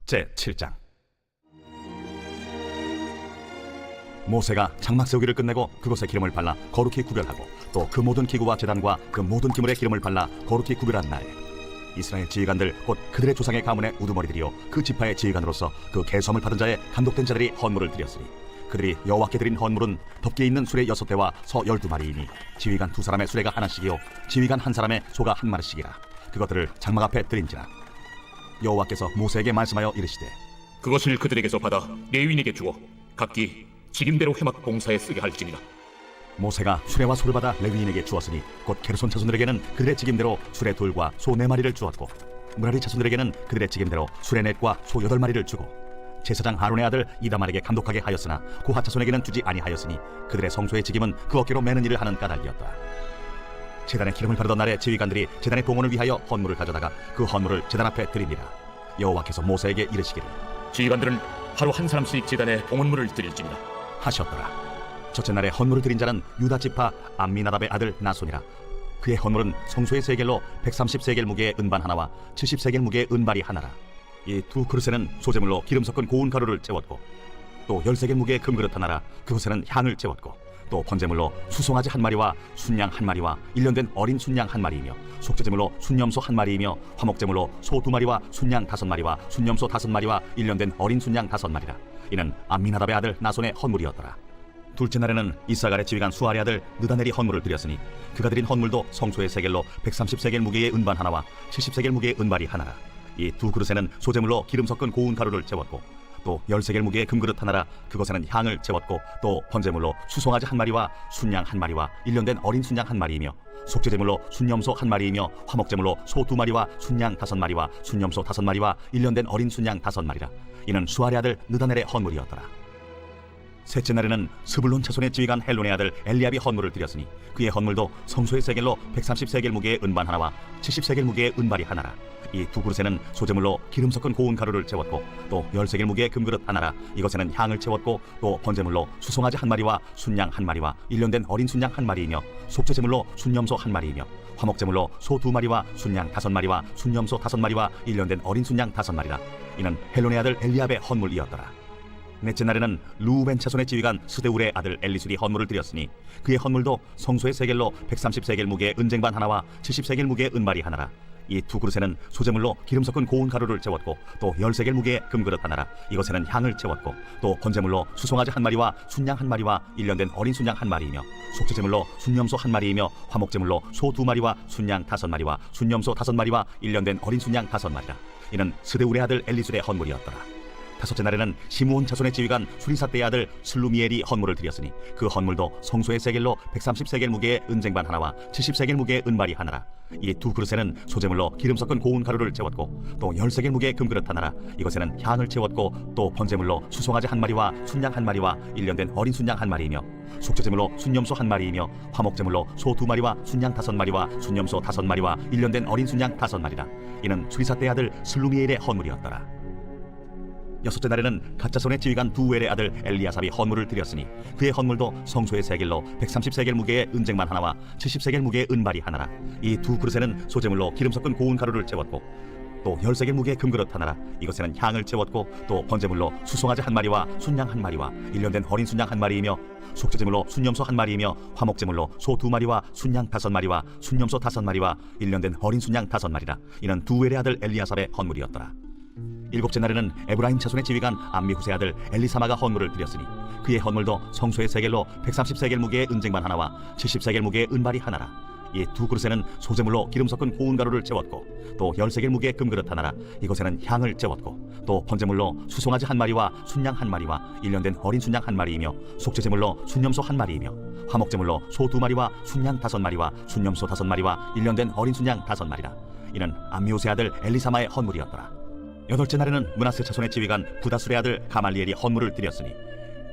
제7장. 모세가 장막 세우기를 끝내고 그곳에 기름을 발라 거룩히 구별하고 또 그 모든 기구와 제단과 그 모든 기물에 기름을 발라 거룩히 구별한 날에 이스라엘 지휘관들 곧 그들의 조상의 가문의 우두머리들이요 그 지파의 지휘관으로서 그 계수함을 받은 자의 감독된 자들이 헌물을 드렸으니 그들이 여호와께 드린 헌물은 덮개 있는 수레 6대와 서 12마리이니 지휘관 2사람의 수레가 하나씩이요 지휘관 1사람의 소가 1마리씩이라. 그것들을 장막 앞에 드린지라. 여호와께서 모세에게 말씀하여 이르시되 그것을 그들에게서 받아 레위인에게 주어 각기 직임대로 회막 봉사에 쓰게 할지니라. 모세가 수레와 소를 받아 레위인에게 주었으니 곧 게르손 자손들에게는 그들의 직임대로 수레 둘과 소 4마리를 주었고 므라리 자손들에게는 그들의 직임대로 수레 넷과 소 8마리를 주고 제사장 아론의 아들 이다말에게 감독하게 하였으나 고핫 자손에게는 주지 아니하였으니 그들의 성소의 직임은 그 어깨로 매는 일을 하는 까닭이었다. 제단에 기름을 바르던 날에 지휘관들이 제단의 봉헌을 위하여 헌물을 가져다가 그 헌물을 제단 앞에 드립니다. 여호와께서 모세에게 이르시기를 지휘관들은 하루 한 사람씩 제단에 봉헌물을 드릴지니라 하셨더라. 첫째 날에 헌물을 드린 자는 유다 지파 암미나답의 아들 나손이라. 그의 헌물은 성소의 세겔로 130세겔 무게의 은반 하나와 70세겔 무게의 은발이 하나라. 이 두 그릇에는 소재물로 기름 섞은 고운 가루를 채웠고 또 10세겔 무게의 금그릇 하나라. 그것에는 향을 채웠고 또 번제물로 수송아지 1마리와 순양 1마리와 1년 된 어린 순양 1마리이며 속죄제물로 순염소 1마리이며 화목제물로 소 2마리와 순양 5마리와 순염소 5마리와 1년 된 어린 순양 5마리라. 이는 암미나답의 아들 나손의 헌물이었더라. 둘째 날에는 이사갈의 지휘관 수아리 아들 느다넬이 헌물을 드렸으니 그가 드린 헌물도 성소의 세겔로 130세겔 무게의 은반 하나와 70세겔 무게의 은발이 하나라. 이 두 그릇에는 소재물로 기름 섞은 고운 가루를 채웠고 또 10세겔 무게의 금그릇 하나라. 그것에는 향을 채웠고 또 번제물로 수송아지 1마리와 순양 1마리와 1년 된 어린 순양 1마리이며 속죄제물로 순염소 1마리이며 화목제물로 소 2마리와 순양 5마리와 순염소 5마리와 1년 된 어린 순양 5마리라. 이는 수아리 아들 느다넬의 헌물이었더라. 셋째 날에는 스불론 자손의 지휘관 헬론의 아들 엘리압이 헌물을 드렸으니 그의 헌물도 성소의 세겔로 130세겔 무게의 은반 하나와 70세겔 무게의 은발이 하나라. 이 두 그릇에는 소재물로 기름 섞은 고운 가루를 채웠고 또 10세겔 무게의 금그릇 하나라. 이것에는 향을 채웠고 또 번제물로 수송아지 1마리와 순양 1마리와 1년 된 어린 순양 1마리이며 속죄제물로 순염소 1마리이며 화목제물로 소 2마리와 순양 5마리와 순염소 5마리와 1년 된 어린 순양 5마리라. 이는 헬론의 아들 엘리압의 헌물이었더라. 넷째 날에는 루벤 자손의 지휘관 스데울의 아들 엘리술이 헌물을 드렸으니 그의 헌물도 성소의 세겔로 130세겔 무게의 은쟁반 하나와 70세겔 무게의 은발이 하나라. 이 두 그릇에는 소재물로 기름 섞은 고운 가루를 채웠고 또 10세겔 무게의 금그릇 하나라. 이것에는 향을 채웠고 또 번제물로 수송아지 1마리와 순양 1마리와 1년 된 어린 순양 1마리이며 속죄제물로 순염소 1마리이며 화목제물로 소 2마리와 순양 5마리와 순염소 5마리와 1년 된 어린 순양 5마리라. 이는 스데울의 아들 엘리술의 헌물이었더라. 다섯째 날에는 시므온 자손의 지휘관 수리사떼의 아들 슬루미엘이 헌물을 드렸으니 그 헌물도 성소의 세겔로 130세겔 무게의 은쟁반 하나와 70세겔 무게의 은발이 하나라. 이 두 그릇에는 소재물로 기름 섞은 고운 가루를 채웠고 또 10세겔 무게의 금그릇 하나라. 이것에는 향을 채웠고 또 번제물로 수송아지 1마리와 순양 1마리와 1년 된 어린 순양 1마리이며 속죄제물로 순염소 1마리이며 화목제물로 소 2마리와 순양 5마리와 순염소 5마리와 1년 된 어린 순양 5마리라. 이는 수리사떼의 아들 슬루미엘의 헌물이었더라. 여섯째 날에는 갓자손의 지휘관 두엘의 아들 엘리아삽이 헌물을 드렸으니 그의 헌물도 성소의 세겔로 130세겔 무게의 은쟁반 하나와 70세겔 무게의 은발이 하나라. 이 두 그릇에는 소재물로 기름 섞은 고운 가루를 채웠고 또 10세겔 무게의 금그릇 하나라. 이것에는 향을 채웠고 또 번제물로 수송아지 1마리와 순양 1마리와 1년 된 어린 순양 1마리이며 속죄제물로 순염소 1마리이며 화목제물로 소 2마리와 순양 5마리와 순염소 5마리와 1년 된 어린 순양 5마리라. 이는 두엘의 아들 엘리아삽의 헌물이었더라. 일곱째 날에는 에브라임 자손의 지휘관 암미후세의 아들 엘리사마가 헌물을 드렸으니 그의 헌물도 성소의 세겔로 130세겔 무게의 은쟁반 하나와 70세겔 무게의 은발이 하나라. 이 두 그릇에는 소재물로 기름 섞은 고운 가루를 채웠고 또 10세겔 무게의 금그릇 하나라. 이것에는 향을 채웠고 또 번제물로 수송아지 1마리와 순양 1마리와 1년 된 어린 순양 1마리이며 속죄제물로 순염소 1마리이며 화목제물로 소 2마리와 순양 5마리와 순염소 5마리와 1년 된 어린 순양 5마리라. 이는 암미후세의 아들 엘리사마의 헌물이었더라. 여덟째 날에는 므낫세 자손의 지휘관 부다술의 아들 가말리엘이 헌물을 드렸으니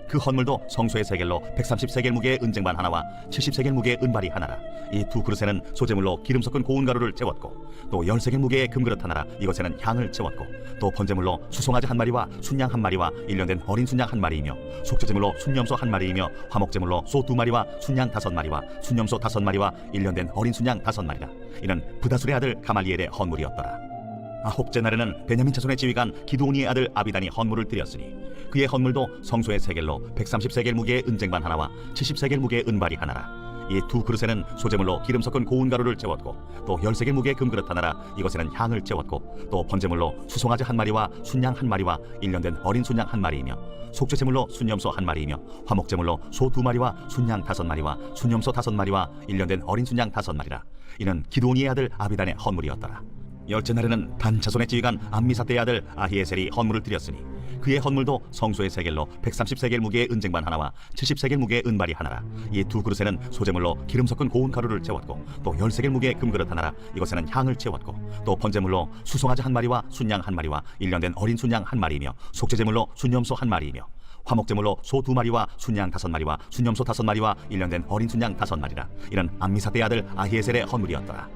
그 헌물도 성소의 세겔로 130세겔 무게의 은쟁반 하나와 70세겔 무게의 은발이 하나라. 이 두 그릇에는 소재물로 기름 섞은 고운 가루를 채웠고 또 10세겔 무게의 금그릇 하나라. 이것에는 향을 채웠고 또 번제물로 수송아지 1마리와 순양 1마리와 1년 된 어린 순양 1마리이며 속죄제물로 순염소 1마리이며 화목제물로 소 2마리와 순양 5마리와 순염소 5마리와 1년 된 어린 순양 5마리라. 이는 부다술의 아들 가말리엘의 헌물이었더라. 아홉째 날에는 베냐민 자손의 지휘관 기드온이의 아들 아비단이 헌물을 드렸으니 그의 헌물도 성소의 세겔로 130세겔 무게의 은쟁반 하나와 70세겔 무게의 은발이 하나라. 이 두 그릇에는 소재물로 기름 섞은 고운 가루를 재웠고 또 10세겔 무게의 금그릇 하나라. 이것에는 향을 재웠고 또 번제물로 수송아지 한 마리와 순양 한 마리와 1년 된 어린 순양 한 마리이며 속죄제물로 순염소 한 마리이며 화목제물로 소 2마리와 순양 5마리와 순염소 5마리와 1년 된 어린 순양 5마리라. 이는 기드온이의 아들 아비단의 헌물이었더라. 열째 날에는 단 자손의 지휘관 암미사대의 아들 아히에셀이 헌물을 드렸으니 그의 헌물도 성소의 세겔로 130세겔 무게의 은쟁반 하나와 70세겔 무게의 은발이 하나라. 이 두 그릇에는 소재물로 기름 섞은 고운 가루를 재웠고 또 10세겔 무게의 금그릇 하나라. 이것에는 향을 재웠고 또 번제물로 수송아지 한 마리와 순양 한 마리와 1년 된 어린 순양 한 마리이며 속죄제물로 순염소 한 마리이며 화목제물로 소 2마리와 순양 5마리와 순염소 5마리와 1년 된 어린 순양 5마리라. 이는 암미사대의 아들 아히에셀의 헌물이었더라.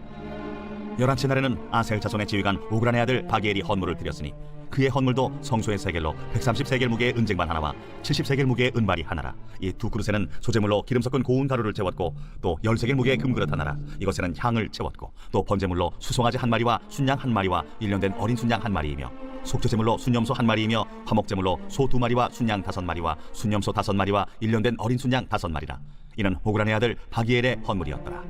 11째 날에는 아셀 자손의 지휘관 오그란의 아들 바기엘이 헌물을 드렸으니 그의 헌물도 성소의 세겔로 130세겔 무게의 은쟁반 하나와 70세겔 무게의 은발이 하나라. 이 두 그릇에는 소재물로 기름 섞은 고운 가루를 재웠고 또 10세겔 무게의 금그릇 하나라. 이것에는 향을 재웠고 또 번제물로 수송아지 한 마리와 순양 한 마리와 1년 된 어린 순양 한 마리이며 속죄제물로 순염소 한 마리이며 화목제물로 소 2마리와 순양 5마리와 순염소 5마리와 1년 된 어린 순양 5마리라. 이는 오그란의 아들 바기엘의 헌물이었더라.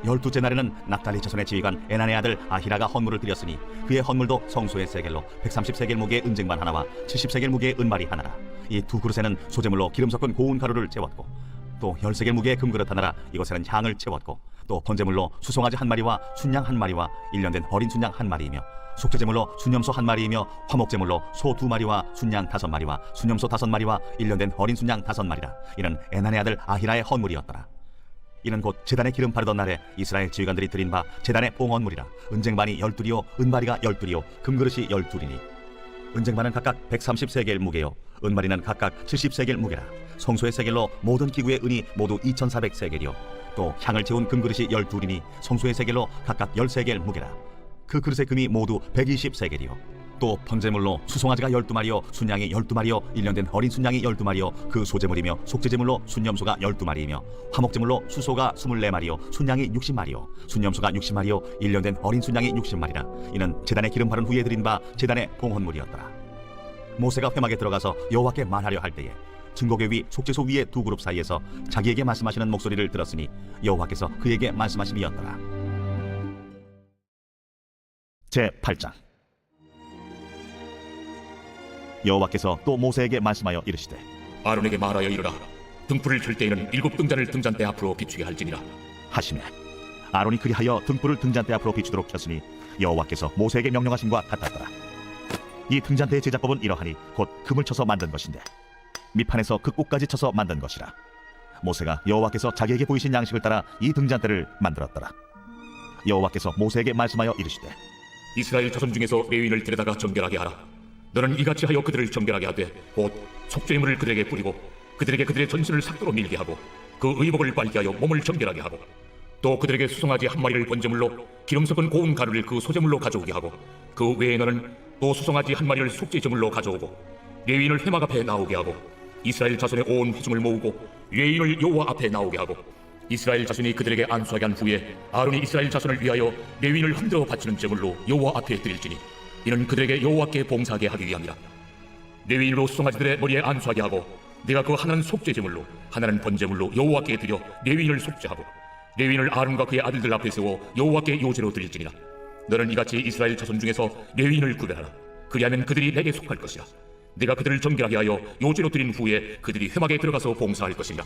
12째 날에는 납달리 자손의 지휘관 에난의 아들 아히라가 헌물을 드렸으니 그의 헌물도 성소의 세겔로 130세겔 무게의 은쟁반 하나와 70세겔 무게의 은발이 하나라. 이 두 그릇에는 소재물로 기름 섞은 고운 가루를 재웠고 또 10세겔 무게의 금그릇 하나라. 이것에는 향을 재웠고 또 번제물로 수송아지 한 마리와 순양 한 마리와 1년 된 어린 순양 한 마리이며 속죄제물로 순염소 한 마리이며 화목제물로 소 2마리와 순양 5마리와 순염소 5마리와 1년 된 어린 순양 5마리라. 이는 에난의 아들 아히라의 헌물이었더라. 이는 곧 제단에 기름 바르던 날에 이스라엘 지휘관들이 드린 바 제단의 봉헌물이라. 은쟁반이 12이요 은바리가 12이요 금그릇이 12이니 은쟁반은 각각 130세겔 무게요 은바리는 각각 70세겔 무게라. 성소의 세겔로 모든 기구의 은이 모두 2400세겔이요 또 향을 채운 금그릇이 12이니 성소의 세겔로 각각 10세겔 무게라. 그 그릇의 금이 모두 120세겔이요 또 번제물로 수송아지가 12마리요 순양이 12마리요 1년 된 어린 순양이 12마리요 그 소제물이며 속죄제물로 순염소가 12마리이며 화목제물로 수소가 24마리요 순양이 60마리요 순염소가 60마리요 1년 된 어린 순양이 60마리라. 이는 제단에 기름 바른 후에 드린 바 제단의 봉헌물이었더라. 모세가 회막에 들어가서 여호와께 말하려 할 때에 증거궤 위 속죄소 위의 두 그룹 사이에서 자기에게 말씀하시는 목소리를 들었으니 여호와께서 그에게 말씀하심이었더라. 제8장 여호와께서 또 모세에게 말씀하여 이르시되 아론에게 말하여 이르라. 등불을 켤 때에는 7 등잔을 등잔대 앞으로 비추게 할지니라 하시매 아론이 그리하여 등불을 등잔대 앞으로 비추도록 켰으니 여호와께서 모세에게 명령하신 것 같았더라. 이 등잔대의 제작법은 이러하니 곧 금을 쳐서 만든 것인데 밑판에서 그 꼭까지 쳐서 만든 것이라. 모세가 여호와께서 자기에게 보이신 양식을 따라 이 등잔대를 만들었더라. 여호와께서 모세에게 말씀하여 이르시되 이스라엘 자손 중에서 레위인을 데려다가 정결하게 하라. 너는 이같이 하여 그들을 정결하게 하되 곧 속죄물을 그들에게 뿌리고 그들에게 그들의 전신을 삭도로 밀게 하고 그 의복을 빨게 하여 몸을 정결하게 하고 또 그들에게 수송아지 한 마리를 번제물로 기름 섞은 고운 가루를 그 소제물로 가져오게 하고 그 외에 너는 또 수송아지 한 마리를 속죄제물로 가져오고 레위인을 회막 앞에 나오게 하고 이스라엘 자손의 온 회중을 모으고 레위인을 여호와 앞에 나오게 하고 이스라엘 자손이 그들에게 안수하게 한 후에 아론이 이스라엘 자손을 위하여 레위인을 흔들어 바치는 제물로 여호와 앞에 드릴지니 이는 그들에게 여호와께 봉사하게 하기 위함이라. 레위인으로 수송아지들의 머리에 안수하게 하고 네가 그 하나는 속죄제물로 하나는 번제물로 여호와께 드려 레위인을 속죄하고 레위인을 아론과 그의 아들들 앞에 세워 여호와께 요제로 드릴지니라. 너는 이같이 이스라엘 자손 중에서 레위인을 구별하라. 그리하면 그들이 내게 속할 것이라. 네가 그들을 정결하게 하여 요제로 드린 후에 그들이 회막에 들어가서 봉사할 것이니라.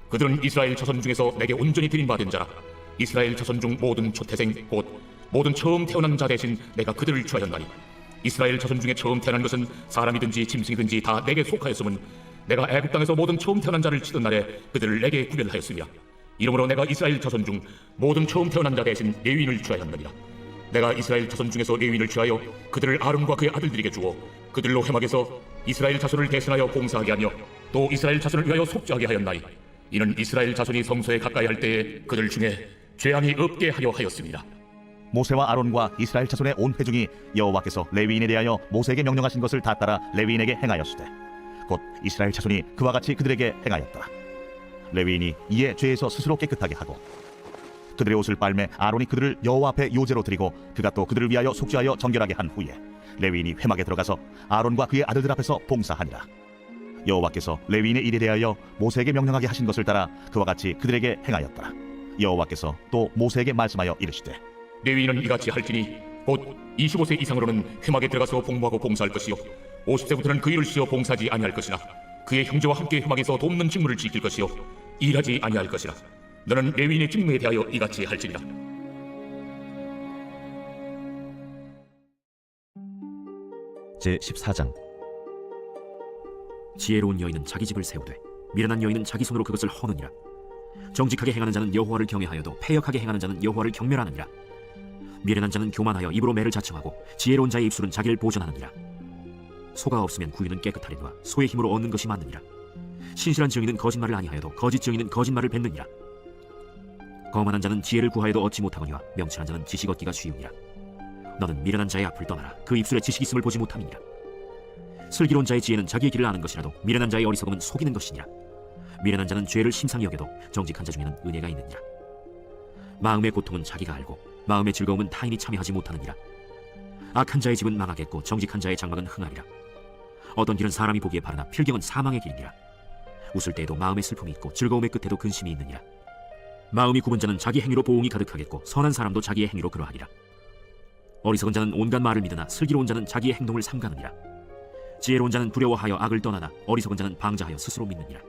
그들은 이스라엘 자손 중에서 내게 온전히 드린 바 된 자라. 이스라엘 자손 중 모든 초태생 곧 모든 처음 태어난 자 대신 내가 그들을 취하였나니 이스라엘 자손 중에 처음 태어난 것은 사람이든지 짐승이든지 다 내게 속하였음은 내가 애굽 땅에서 모든 처음 태어난 자를 치던 날에 그들을 내게 구별하였으며 이러므로 내가 이스라엘 자손 중 모든 처음 태어난 자 대신 레위인을 취하였느니라. 내가 이스라엘 자손 중에서 레위인을 취하여 그들을 아론과 그의 아들들에게 주어 그들로 회막에서 이스라엘 자손을 대신하여 봉사하게 하며 또 이스라엘 자손을 위하여 속죄하게 하였나니 이는 이스라엘 자손이 성소에 가까이 할 때에 그들 중에 죄함이 없게 하려 하였습니다. 모세와 아론과 이스라엘 자손의 온 회중이 여호와께서 레위인에 대하여 모세에게 명령하신 것을 다 따라 레위인에게 행하였으되 곧 이스라엘 자손이 그와 같이 그들에게 행하였더라. 레위인이 이에 죄에서 스스로 깨끗하게 하고 그들의 옷을 빨매 아론이 그들을 여호와 앞에 요제로 드리고 그가 또 그들을 위하여 속죄하여 정결하게 한 후에 레위인이 회막에 들어가서 아론과 그의 아들들 앞에서 봉사하니라. 여호와께서 레위인의 일에 대하여 모세에게 명령하게 하신 것을 따라 그와 같이 그들에게 행하였더라. 여호와께서 또 모세에게 말씀하여 이르시되 레위인은 이같이 할지니 곧 25세 이상으로는 회막에 들어가서 복무하고 봉사할 것이요 50세부터는 그 일을 쉬어 봉사하지 아니할 것이나 그의 형제와 함께 회막에서 돕는 직무를 지킬 것이요 일하지 아니할 것이라. 너는 레위인의 직무에 대하여 이같이 할지니라. 제14장. 지혜로운 여인은 자기 집을 세우되 미련한 여인은 자기 손으로 그것을 허느니라. 정직하게 행하는 자는 여호와를 경외하여도 패역하게 행하는 자는 여호와를 경멸하느니라. 미련한 자는 교만하여 입으로 매를 자청하고 지혜로운 자의 입술은 자기를 보존하느니라. 소가 없으면 구유는 깨끗하리니와 소의 힘으로 얻는 것이 많느니라. 신실한 증인은 거짓말을 아니하여도 거짓 증인은 거짓말을 뱉느니라. 거만한 자는 지혜를 구하여도 얻지 못하거니와 명철한 자는 지식 얻기가 쉬우니라. 너는 미련한 자의 앞을 떠나라. 그 입술에 지식 있음을 보지 못함이니라. 슬기로운 자의 지혜는 자기의 길을 아는 것이라도 미련한 자의 어리석음은 속이는 것이니라. 미련한 자는 죄를 심상히 여겨도 정직한 자 중에는 은혜가 있느니라. 마음의 고통은 자기가 알고 마음의 즐거움은 타인이 참여하지 못하느니라. 악한 자의 집은 망하겠고 정직한 자의 장막은 흥하리라. 어떤 길은 사람이 보기에 바르나 필경은 사망의 길이니라. 웃을 때에도 마음의 슬픔이 있고 즐거움의 끝에도 근심이 있느니라. 마음이 굽은 자는 자기 행위로 보응이 가득하겠고 선한 사람도 자기의 행위로 그러하리라. 어리석은 자는 온갖 말을 믿으나 슬기로운 자는 자기의 행동을 삼가느니라. 지혜로운 자는 두려워하여 악을 떠나나 어리석은 자는 방자하여 스스로 믿느니라.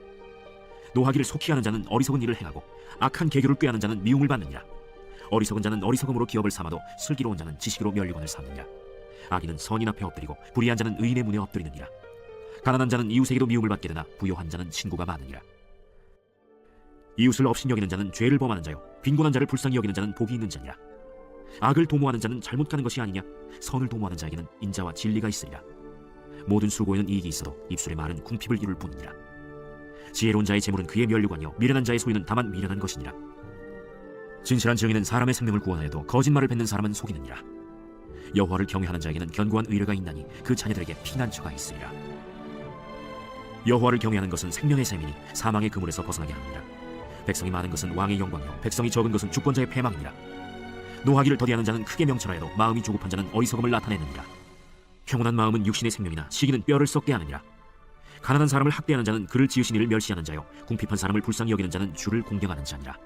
노하기를 속히 하는 자는 어리석은 일을 행하고 악한 계교를 꾀하는 자는 미움을 받느니라. 어리석은 자는 어리석음으로 기업을 삼아도 슬기로운 자는 지식으로 면류관을 삼느니라. 악인은 선인 앞에 엎드리고 불의한 자는 의인의 문에 엎드리느니라. 가난한 자는 이웃에게도 미움을 받게 되나 부요한 자는 친구가 많으니라. 이웃을 업신여기는 자는 죄를 범하는 자요 빈곤한 자를 불쌍히 여기는 자는 복이 있는 자니라. 악을 도모하는 자는 잘못 가는 것이 아니냐. 선을 도모하는 자에게는 인자와 진리가 있으리라. 모든 수고에는 이익이 있어도 입술의 말은 궁핍을 이룰 뿐이니라. 지혜로운 자의 재물은 그의 면류관이요 미련한 자의 소유는 다만 미련한 것이니라. 진실한 증인은 사람의 생명을 구원하여도 거짓말을 뱉는 사람은 속이느니라. 여호와를 경외하는 자에게는 견고한 의뢰가 있나니 그 자녀들에게 피난처가 있으리라. 여호와를 경외하는 것은 생명의 셈이니 사망의 그물에서 벗어나게 하느니라. 백성이 많은 것은 왕의 영광이요 백성이 적은 것은 주권자의 패망이니라. 노하기를 더디하는 자는 크게 명철하여도 마음이 조급한 자는 어리석음을 나타내느니라. 평온한 마음은 육신의 생명이나 시기는 뼈를 썩게 하느니라. 가난한 사람을 학대하는 자는 그를 지으신 이를 멸시하는 자요 궁핍한 사람을 불쌍히 여기는 자는 주를 공경하는 자니라.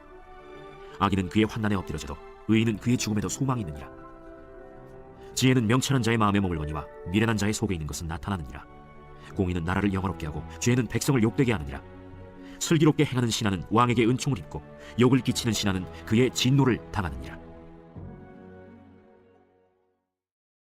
악인은 그의 환난에 엎드려져도 의인은 그의 죽음에도 소망이 있느니라. 지혜는 명철한 자의 마음에 머물거니와 미련한 자의 속에 있는 것은 나타나느니라. 공의는 나라를 영화롭게 하고 죄는 백성을 욕되게 하느니라. 슬기롭게 행하는 신하는 왕에게 은총을 입고 욕을 끼치는 신하는 그의 진노를 당하느니라.